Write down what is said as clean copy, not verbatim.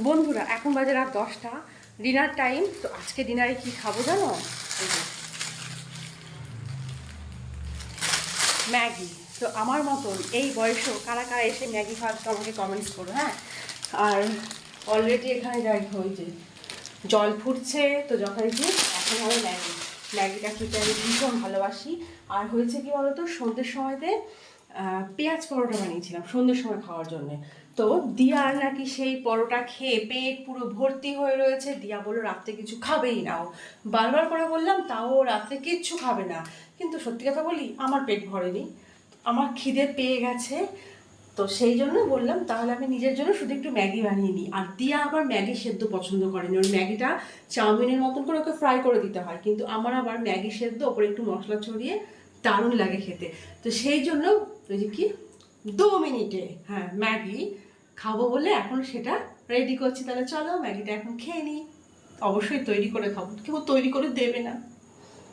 বন্ধুরা এখন বাজে রাত 10টা, ডিনার টাইম। তো আজকে ডিনারে কি খাবো জানো? ম্যাগি। তো আমার মতন এই বয়সেও কারা কারা এসে ম্যাগি খাওয়ার তো আমাকে কমেন্টস করো, হ্যাঁ। আর অলরেডি এখানে যাই হয়েছে, জল ফুটছে, তো যখন কি এখন হবে ম্যাগিটা খেতে আমি ভীষণ ভালোবাসি। আর হয়েছে কি বলতো, সন্ধ্যের সময়তে পেঁয়াজ পরোটা বানিয়েছিলাম সন্ধ্যের সময় খাওয়ার জন্যে। তো দিয়ার নাকি সেই পরোটা খেয়ে পেট পুরো ভর্তি হয়ে রয়েছে। দিয়া বললো রাত্রে কিছু খাবেই না। ও বারবার করে বললাম, তাও রাত্রে কিচ্ছু খাবে না। কিন্তু সত্যি কথা বলি, আমার পেট ভরেনি, আমার খিদে পেয়ে গেছে। তো সেই জন্য বললাম তাহলে আমি নিজের জন্য শুধু একটু ম্যাগি বানিয়ে নিই। আর দিয়া আবার ম্যাগি সেদ্ধ পছন্দ করেনি, ওর ম্যাগিটা চাউমিনের মতন করে ওকে ফ্রাই করে দিতে হয়, কিন্তু আমার আবার ম্যাগি সেদ্ধ ওপরে একটু মশলা ছড়িয়ে দারুণ লাগে খেতে। তো সেই জন্য ওই যে কি 2 মিনিটে হ্যাঁ ম্যাগি খাবো বলে এখন সেটা রেডি করছি। তাহলে চলো ম্যাগিটা এখন খেয়ে নিই। অবশ্যই তৈরি করে খাবো, কেউ তৈরি করে দেবে না।